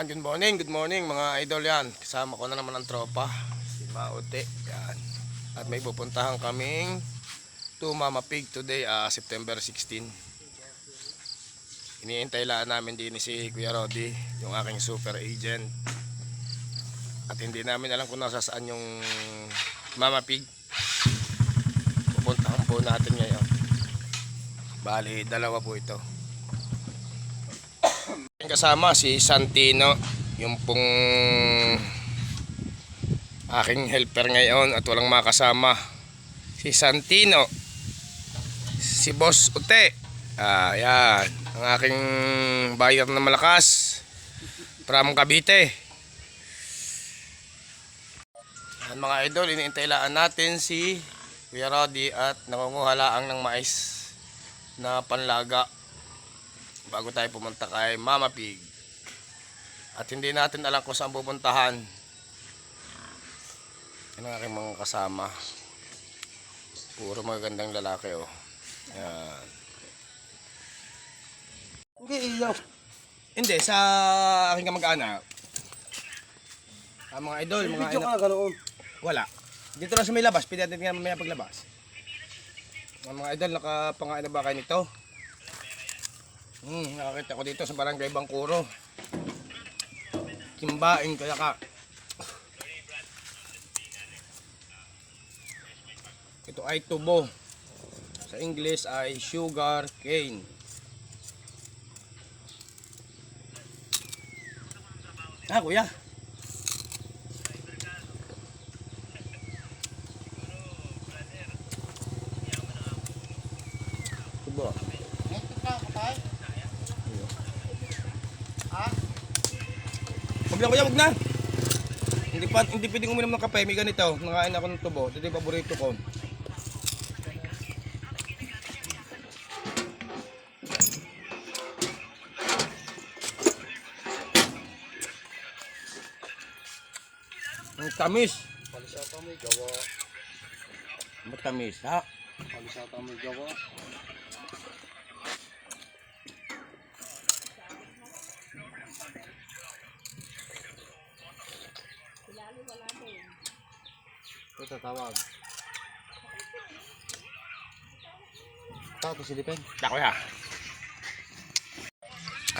Good morning mga idol yan. Kasama ko na naman ang tropa, si Maute. Yan. At may pupuntahan kaming to Mama Pig today, September 16. Iniintay lang namin din si Kuya Rodi, yung aking super agent. At hindi namin alam kung nasasaan yung Mama Pig. Pupuntahan po natin ngayon. Bali, dalawa po ito. Kasama si Santino, yung pong aking helper ngayon at walang makasama. Si Santino, si Boss Ute, yan, ang aking buyer na malakas from Cavite. At mga idol, iniintayilaan natin si Kuya Rodi at nangunguhalaan ng mais na panlaga bago tayo pumunta kay Mama Pig. At hindi natin alam kung saan pupuntahan. Yan ang aking mga kasama. Puro magagandang lalaki, oh. Yan. Hindi, sa aking kamag-anak. Mga idol, mga Video ka ganoon. wala. Dito lang sa may labas, pwede natin nga mamaya paglabas. Mga idol, nakapangain na ba kayo nito? Nakakita ko dito sa Barangay Bangkuro. Kimbaing kaya ka. Ito ay tubo. Sa English ay sugar cane. Kuya. Tubo. Wag na. Hindi pwedeng uminom ng kape, may ganito. Nakain ako ng tubo. Ito yung paborito ko. Ang tamis. Palisata may gawa. Matamis, ha? Palisata may gawa. Ito tawag. Tato si Dipen. Dako ya.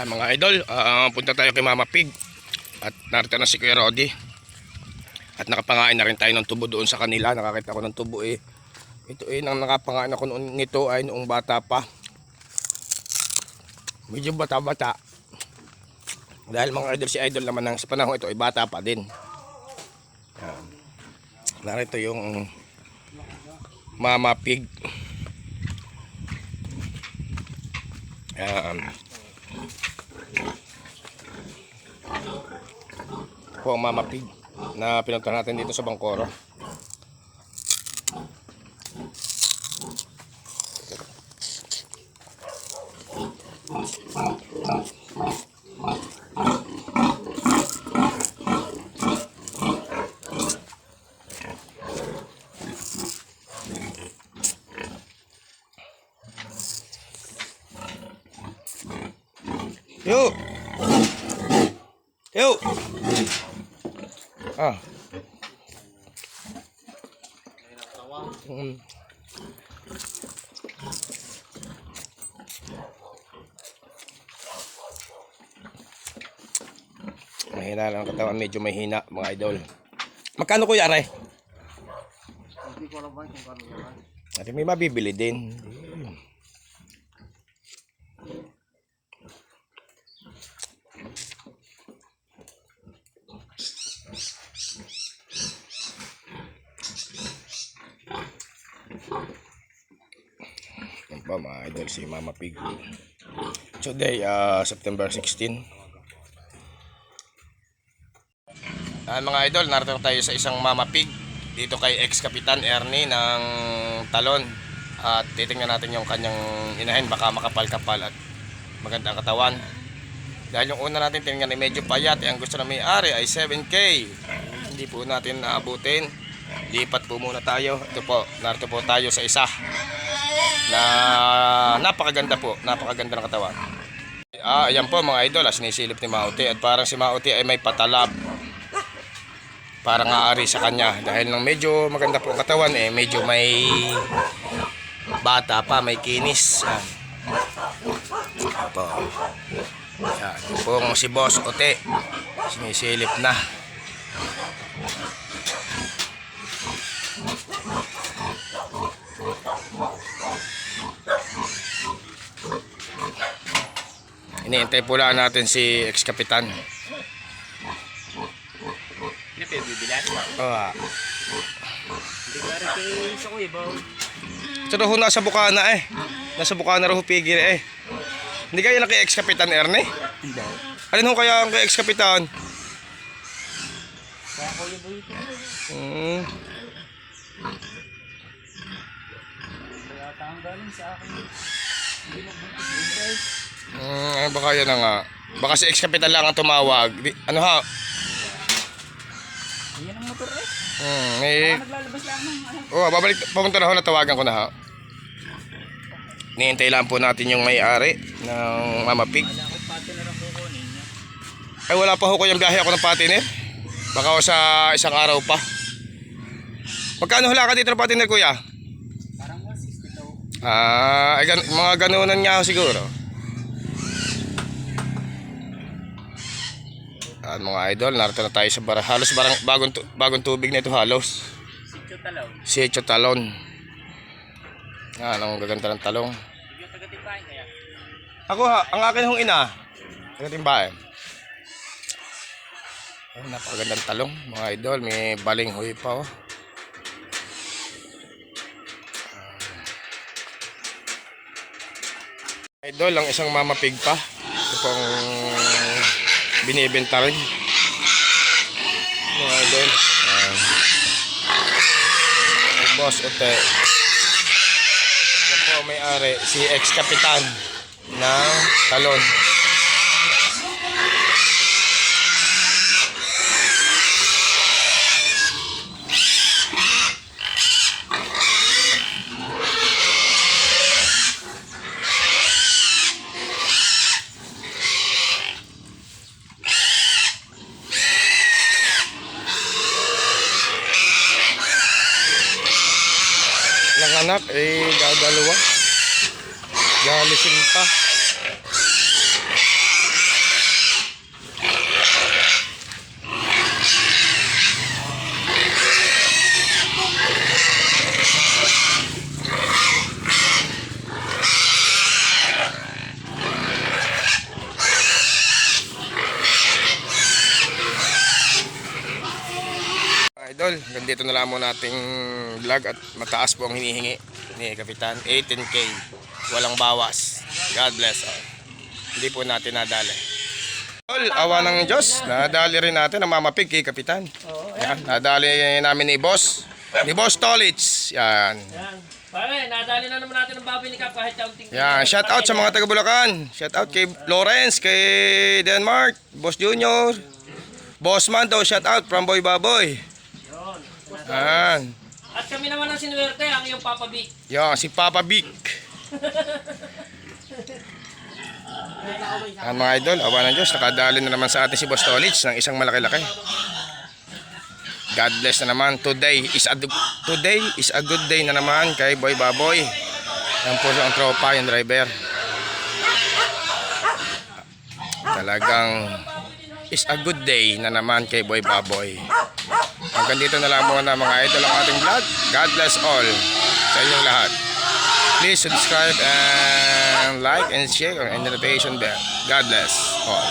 Mga idol, punta tayo kay Mama Pig. At narito na si Kuya Rodi. At nakapangain na rin tayo ng tubo doon sa kanila. Nakakita ko ng tubo eh. Ito eh, nang nakapangain ako nito ay noong bata pa. Medyo bata-bata. Dahil mga idol, si idol naman ng sa panahon ito ay bata pa din. Yan. Narito yung Mama Pig. Yan. Po ang Mama Pig na pinunta natin dito sa Bangkoro. Yo. Mahina lang ang katawan, medyo mahina mga idol. Magkano kuya are? Hindi ko alam ba kung kano naman. At may mabibili din. Yan pa mga idol, si Mama Pig. Today, September 16. Mga idol, narito tayo sa isang Mama Pig dito kay ex-kapitan Ernie ng Talon. At titingnan natin yung kanyang inahin, baka makapal-kapal at maganda ang katawan. Dahil yung una natin tingnan ay medyo payat, ang gusto na may-ari ay 7K. Hindi po natin naabutin. Lipat po muna tayo. Ito po, narito po tayo sa isa na napakaganda po, napakaganda ng katawan. Ayan po mga idol, sinisilip ni Mauti. At parang si Mauti ay may patalab. Parang aari sa kanya. Dahil nang medyo maganda po ang katawan, medyo may bata pa, may kinis. Yan. Po. Yan. Yung pong si Boss Ote, sinisilip na. Iniintay po lang natin si ex-kapitan. Hindi kayo bibilan? Oo. Hindi ka rin kayo sa kuya ba? Ito raw ho nasa Bukana Nasa Bukana raw ho pigil Hindi kayo na kay ex-kapitan Ernie? Hindi. Alin ho kaya ang kay ex-kapitan? Sa kuya ba ito? Kaya tanggalin sa akin. Hindi magbuntis din guys. Baka yun na nga. Baka si ex-kapitan lang ang tumawag. Ano ha? Yan ang motor eh. May... Naglalabas lang ng ano. babalik. Pumunta na ho, natawagan ko na ha. Nihintay lang po natin yung may-ari ng Mama Pig. Wala ko partner ang kukunin niya. Ay wala pa ho ko yung biyahe ako ng patiner. Baka ho sa isang araw pa. Magkano hula ka dito ng patiner kuya? Parang 160 daw. Mga ganunan nga ho siguro. At mga idol, narito na tayo sa halos bagong tubig na ito halos. Sityo Talaw. Sitio Talon. Ang gaganda ng talong. Bigyan taga-tipahin kaya. Ako ang akin hong ina. Taga-timbahin. Napakagandang talong, mga idol. May baling huy pa Idol, ang isang Mama Pig pa. Ito pong binibenta rin. Mga idol. Boss Ote. Yan po may-ari, si ex-kapitan ng Talon. Ilang anak dadalawa. Galisin pa. Idol, ganito na lang mo nating vlog at mataas po ang hinihingi ni Kapitan. 18K, walang bawas. God bless all. Hindi po natin nadali. Idol, awa ng Diyos, nadali rin natin ang Mama Pig kay Kapitan. Yan, nadali namin ni Boss Tolits. Yan. Yan. Pare, nadali na naman natin ang baboy ni Kap kahit kaunting. Yan, shout out sa mga taga Bulacan. Shout out kay Lawrence, kay Denmark, Boss Junior, Boss Mando, shout out from Boy Baboy. Yan. At kami naman ang sinuwerte, ang iyong Papa Vic. Yan, si Papa Vic. Yan mga idol, awa ng Diyos, nakadali na naman sa atin si Boss Tolits ng isang malaki-laki. God bless na naman. Today is a good day na naman kay Boy Baboy. Yan po ang tropa, yung driver. Talagang is a good day na naman kay Boy Baboy. Hanggang dito na lang muna mga idol ang ating vlog. God bless all sa inyong lahat. Please subscribe and like and share and notification bell. God bless all.